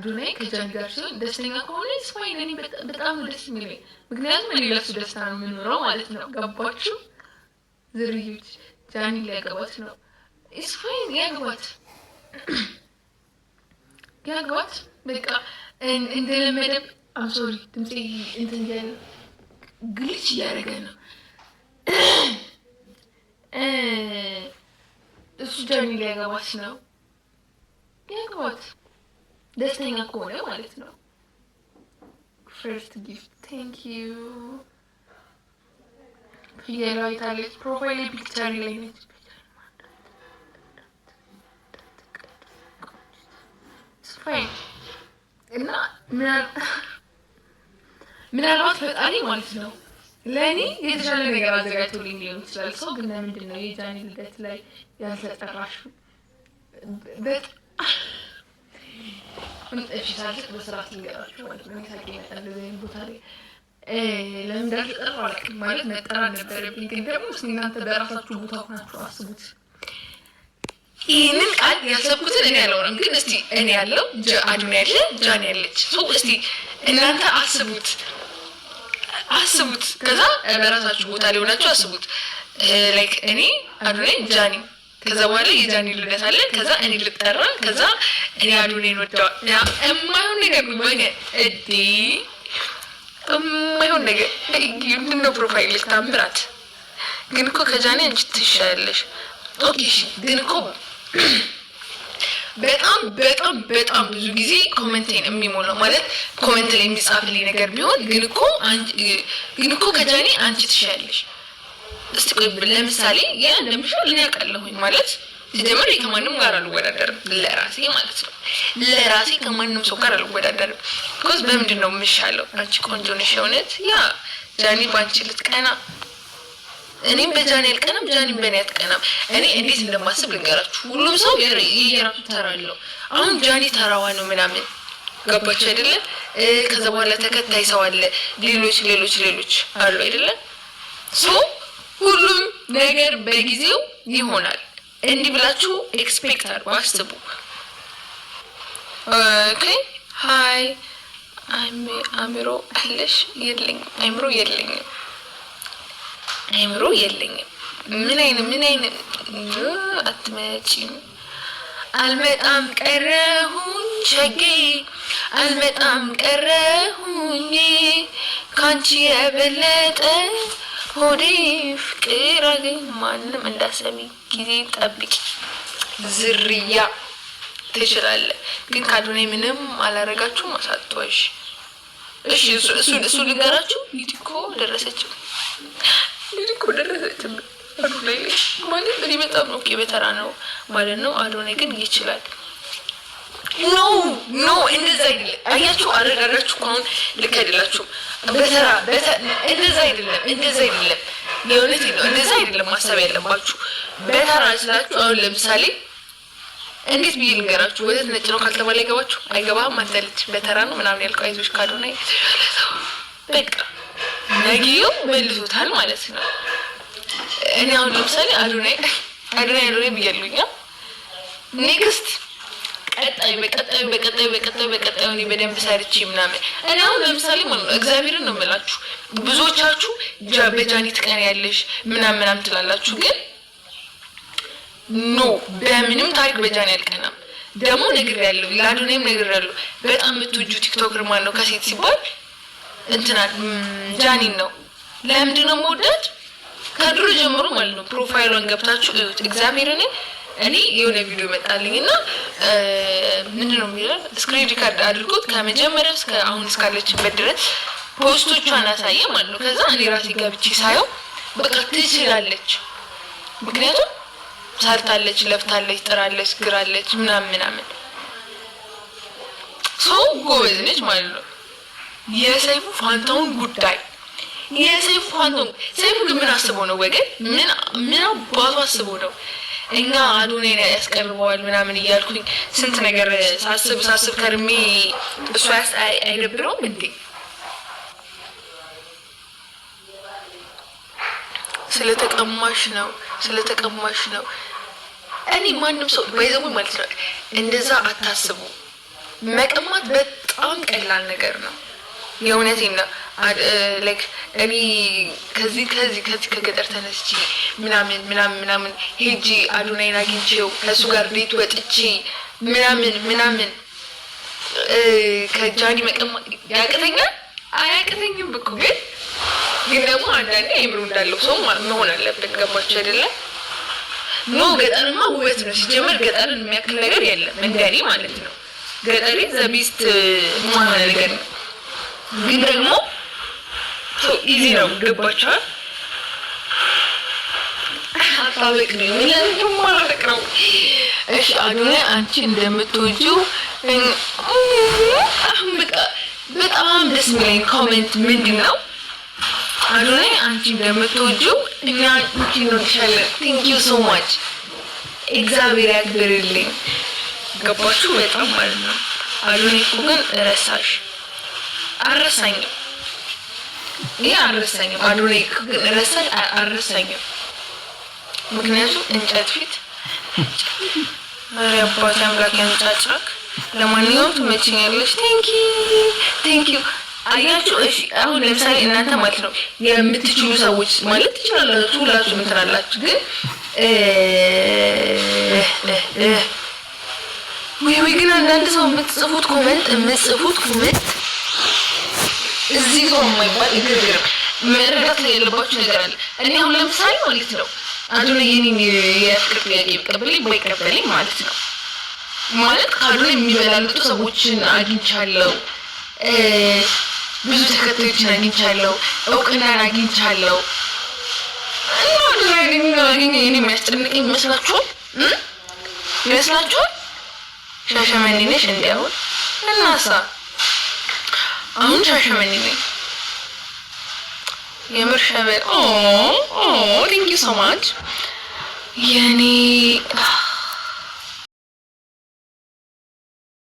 አዶናይ ከጃኒ ጋር ሲሆን ደስተኛ ከሆነ ስፋይን እኔ በጣም ደስ የሚለኝ ምክንያቱም እኔ ለሱ ደስታ ነው የምኖረው ማለት ነው። ገባችሁ ዝርዮች? ጃኒ ሊያገባት ነው። ስፋይን ያገባት በቃ እንደለመደ ሶሪ ድምፄ እንትን እያለ ግልጽ እያደረገ ነው። እሱ ጃኒ ሊያገባት ነው። ያገባት ደስተኛ ከሆነ ማለት ነው። ፈርስት ጊፍት ቴንክ ዩ ፍየሏ ታለች። ፕሮፋይል ፒክቸር ላይ ነች። ስፋይን እና ምናልባት ፈጣሪ ማለት ነው ለእኔ የተሻለ ነገር አዘጋጅቶልኝ ሊሆን ይችላል። ሰው ግን ለምንድን ነው የጃኒ ልደት ላይ ያልተጠራሽው? እሺ ሳልስቅ በስርዓት ልንገራችሁ ማለት ነው። ታውቂ ይመጣል ወይም ቦታ ላይ ለምን እንዳልተጠራሁ አላውቅም። ማለት መጠራት ነበረብኝ፣ ግን ደግሞ እናንተ በራሳችሁ ቦታ ሆናችሁ አስቡት። ይህንን ቃል ያሰብኩትን እኔ አላወራም፣ ግን እስቲ እኔ ያለው አዶናይ ያለ ጃኒ ያለች ሰው እስቲ እናንተ አስቡት። ከዛ በራሳችሁ ቦታ ላይ ሆናችሁ አስቡት። ላይክ እኔ አዶናይ ጃኒ፣ ከዛ በኋላ የጃኒ ልደት አለ፣ ከዛ እኔ ልጠራ፣ ከዛ እኔ አዶናይን ወደዋ የማይሆን ነገር ወይ እዲ የማይሆን ነገር ምንድነው? ፕሮፋይል ታምራት ግን እኮ ከጃኒ አንቺ ትሻለሽ። ኦኬ ግን እኮ በጣም ብዙ ጊዜ ኮሜንቴን የሚሞላው ማለት ኮሜንት ላይ የሚጻፍልኝ ነገር ቢሆን ግን እኮ ከጃኒ አንቺ ትሻለሽ። እስቲ ቆይ ለምሳሌ ያ እንደምሻል እኔ አውቃለሁኝ ማለት ሲጀምር ከማንም ጋር አልወዳደርም፣ ለራሴ ማለት ነው። ለራሴ ከማንም ሰው ጋር አልወዳደርም። ኮዝ በምንድን ነው የምሻለው? አንቺ ቆንጆ ነሽ የእውነት ያ ጃኒ ባንቺ ልትቀና፣ እኔም በጃኒ አልቀናም፣ ጃኒም በእኔ አትቀናም። እኔ እንዴት እንደማስብ ልንገራችሁ። ሁሉም ሰው የራሱ ተራ አለው። አሁን ጃኒ ተራዋ ነው ምናምን ገባችሁ አይደለ? ከዛ በኋላ ተከታይ ሰው አለ፣ ሌሎች አሉ አይደለ? ሰው ሁሉም ነገር በጊዜው ይሆናል። እንዲህ ብላችሁ ኤክስፔክት አድርጉ፣ አስቡ። ኦኬ ሃይ አምሮ አለሽ? የለኝም። አይምሮ የለኝም። ምን አይነት አትመጪም? አልመጣም ቀረሁኝ ሸጌ፣ አልመጣም ቀረሁኝ ካንቺ የበለጠ ሆዴ ፍቅር አገኝ። ማንም እንዳሰሚ ጊዜ ጠብቂ። ዝርያ ትችላለህ፣ ግን ከአዶናይ ምንም አላረጋችሁም። አሳጥቶሽ እሺ እሱ ልንገራችሁ። ሊዲኮ ደረሰችም አዶናይ ማለት እኔ በጣም ነው በተራ ነው ማለት ነው። አዶናይ ግን ይችላል። ኖ እንደዛ አይደለም። አያችሁ አረጋጋችሁ። አሁን ልክ አይደላችሁም። በተራ እንደዛ አይደለም። የእውነት ነው። እንደዛ አይደለም ማሰብ ያለባችሁ። በተራ ስላችሁ አሁን ለምሳሌ እንዴት ብዬ ልንገራችሁ? ወተት ነጭ ነው ካልተባለ አይገባም። አንተ ልጅ በተራ ነው ምናምን ያልከው አይዞሽ ከአዶናይ በቃ ነጊው መልሶታል ማለት ነው። እኔ አሁን ለምሳሌ አዶናይ ብያለሁኝ። ኔክስት ቀጣይ እኔ በደንብ ሰርቼ ምናምን እኔ አሁን ለምሳሌ ማለት ነው እግዚአብሔርን ነው የምላችሁ። ብዙዎቻችሁ በጃኒ ትቀናያለሽ ምናምን ትላላችሁ፣ ግን ኖ በምንም ታሪክ በጃኒ አልቀናም። ደግሞ ነግሬያለሁ፣ ለአዶናይም ነግሬያለሁ። በጣም የምትወጂው ቲክቶከር ማን ነው ከሴት ሲባል እንትና ጃኒን ነው። ለምንድን ነው የምወዳት? ከድሮ ጀምሮ ማለት ነው። ፕሮፋይሏን ገብታችሁ እዩት። እግዚአብሔርን እኔ የሆነ ቪዲዮ መጣልኝና ምንድነው የሚለው ስክሪን ሪካርድ አድርጎት ከመጀመሪያ እስከ አሁን እስካለችበት ድረስ ፖስቶቿን አሳየ ማለት ነው። ከዛ እኔ ራሴ ገብቼ ሳየው በቃ ትችላለች። ምክንያቱም ሰርታለች፣ ለፍታለች፣ ጥራለች፣ ግራለች ምናምን ሰው ጎበዝ ነች ማለት ነው። የሰይፉ ፋንታውን ጉዳይ ሰይፉ ግን ምን አስበው ነው ወገን? ምን አባቱ አስበው ነው እኛ አዶናይን ያስቀርበዋል ምናምን እያልኩኝ ስንት ነገር ሳስብ ከርሜ እሱ አይደብረውም እንዴ? ስለተቀማሽ ነው። እኔ ማንም ሰው ባይዘው ማለት ነው እንደዛ አታስቡ። መቀማት በጣም ቀላል ነገር ነው። የእውነቴን ነው። ላይክ እኔ ከዚህ ከገጠር ተነስቼ ምናምን ሄጄ አዶናይን አግኝቼው ከእሱ ጋር ዴት ወጥቼ ምናምን ከጃኒ መቀማት ያቅተኛል? አያቅተኝም እኮ ግን ደግሞ አንዳንዴ አይምሮ እንዳለው ሰው መሆን አለብን። ገባችሁ አይደለም? ኖ ገጠርማ ውበት ነው። ሲጀመር ገጠርን የሚያክል ነገር የለም እንደኔ ማለት ነው። ገጠሬ ዘቢስት መሆን ነገር ነው። ግን ደግሞ ኢዚ ነው። ገባችኋል? አታበቅ ነው ምንም ማረቅ ነው። እሺ አዶናይ አንቺ እንደምትወጂው በቃ በጣም ደስ የሚለኝ ኮሜንት ምንድን ነው? አዶናይ አንቺ እንደምትወጂው እኛ አንቺ እንወድሻለን። ቴንክ ዩ ሶ ማች እግዚአብሔር ያክብርልኝ። ገባችሁ? በጣም ማለት ነው። አዶናይ እኮ ግን ረሳሽ አረሳኝም። ይሄ አረሳኝም። አዶናይ ግን ረሳሽ አረሳኝም። ምክንያቱም እንጨት ፊት አባቴ አምላክ ያንጫጫክ። ለማንኛውም ትመችኛለሽ። ቴንክ ዩ አያችሁ። እሺ አሁን ለምሳሌ እናንተ ማለት ነው የምትችሉ ሰዎች ማለት ትችላላችሁ፣ ሁላችሁም እንትን አላችሁ። ግን ወይ ግን አንዳንድ ሰው የምትጽፉት ኮሜንት እዚህ ጋር የማይባል ግርግር መረዳት ላይ ያለባችሁ ነገር አለ። እኔ አሁን ለምሳሌ ማለት ነው አዶናይ የኔን የፍቅር ጥያቄ ቢቀበለኝ ባይቀበለኝ ማለት ነው ማለት ከአዶናይ የሚበላልጡ ሰዎችን አግኝቻለሁ፣ ብዙ ተከታዮችን አግኝቻለሁ፣ እውቅናን አግኝቻለሁ። እና አዶናይ የሚያገኝ የኔ የሚያስጨንቀኝ ይመስላችኋል? ሻሸመኔ ነሽ እንዲያውን እናሳ አሁን ሻሸመኔ ነኝ የምር ሸበል ቴንክ ዩ ሶ ማች የኔ